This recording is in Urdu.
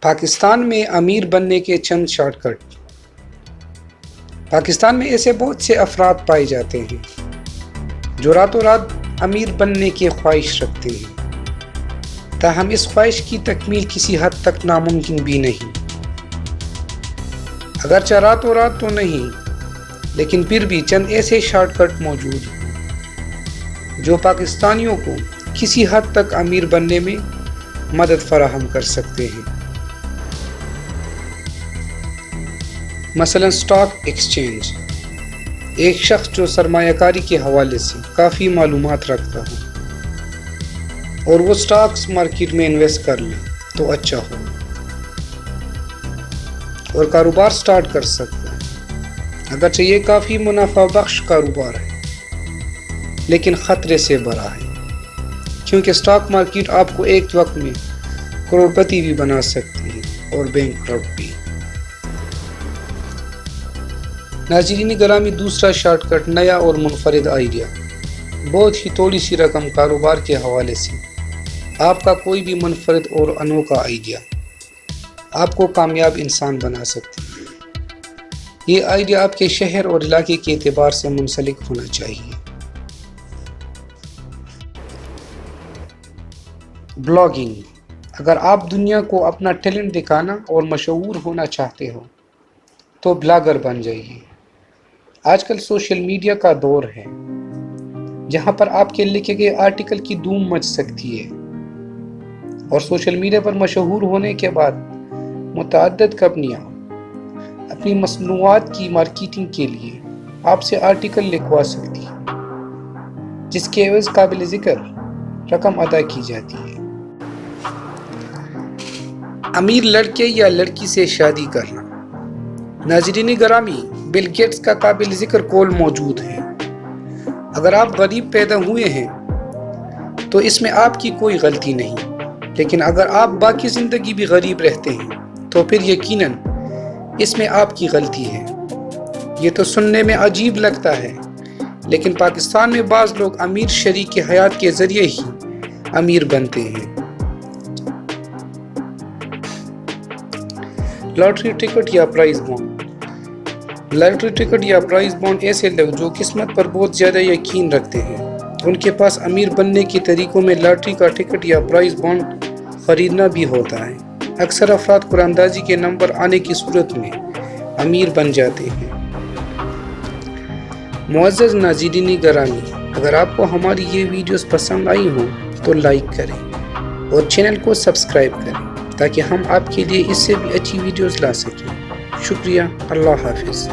پاکستان میں امیر بننے کے چند شارٹ کٹ۔ پاکستان میں ایسے بہت سے افراد پائے جاتے ہیں جو راتوں رات امیر بننے کی خواہش رکھتے ہیں، تاہم اس خواہش کی تکمیل کسی حد تک ناممکن بھی نہیں۔ اگرچہ راتوں رات تو نہیں، لیکن پھر بھی چند ایسے شارٹ کٹ موجود ہیں جو پاکستانیوں کو کسی حد تک امیر بننے میں مدد فراہم کر سکتے ہیں۔ مثلا سٹاک ایکسچینج، ایک شخص جو سرمایہ کاری کے حوالے سے کافی معلومات رکھتا ہو اور وہ سٹاکس مارکیٹ میں انویسٹ کر لے تو اچھا ہو اور کاروبار سٹارٹ کر سکتا ہے۔ اگرچہ یہ کافی منافع بخش کاروبار ہے، لیکن خطرے سے بھرا ہے، کیونکہ سٹاک مارکیٹ آپ کو ایک وقت میں کروڑپتی بھی بنا سکتی ہے اور بینکرپٹ بھی۔ ناظرین گرامی، دوسرا شارٹ کٹ نیا اور منفرد آئیڈیا۔ بہت ہی تھوڑی سی رقم کاروبار کے حوالے سے آپ کا کوئی بھی منفرد اور انوکھا آئیڈیا آپ کو کامیاب انسان بنا سکتی ہے۔ یہ آئیڈیا آپ کے شہر اور علاقے کے اعتبار سے منسلک ہونا چاہیے۔ بلاگنگ، اگر آپ دنیا کو اپنا ٹیلنٹ دکھانا اور مشہور ہونا چاہتے ہو تو بلاگر بن جائیے۔ آج کل سوشل میڈیا کا دور ہے جہاں پر آپ کے لکھے گئے آرٹیکل کی دھوم مچ سکتی ہے، اور سوشل میڈیا پر مشہور ہونے کے بعد متعدد کمپنیاں اپنی مصنوعات کی مارکیٹنگ کے لیے آپ سے آرٹیکل لکھوا سکتی ہیں، جس کے عوض قابل ذکر رقم ادا کی جاتی ہے۔ امیر لڑکے یا لڑکی سے شادی کرنا۔ ناظرین گرامی، بل گیٹس کا قابل ذکر قول موجود ہے: اگر آپ غریب پیدا ہوئے ہیں تو اس میں آپ کی کوئی غلطی نہیں، لیکن اگر آپ باقی زندگی بھی غریب رہتے ہیں تو پھر یقیناً اس میں آپ کی غلطی ہے۔ یہ تو سننے میں عجیب لگتا ہے، لیکن پاکستان میں بعض لوگ امیر شریک حیات کے ذریعے ہی امیر بنتے ہیں۔ لاٹری ٹکٹ یا پرائز بانڈ۔ لاٹری ٹکٹ یا پرائز بانڈ ایسے لوگ جو قسمت پر بہت زیادہ یقین رکھتے ہیں، ان کے پاس امیر بننے کے طریقوں میں لاٹری کا ٹکٹ یا پرائز بانڈ خریدنا بھی ہوتا ہے۔ اکثر افراد قرآن اندازی کے نمبر آنے کی صورت میں امیر بن جاتے ہیں۔ معزز ناظرین گرامی، اگر آپ کو ہماری یہ ویڈیوز پسند آئی ہوں تو لائک کریں اور چینل کو سبسکرائب کریں تاکہ ہم آپ کے لیے اس سے بھی اچھی ویڈیوز لا سکیں۔ شکریہ، اللہ حافظ۔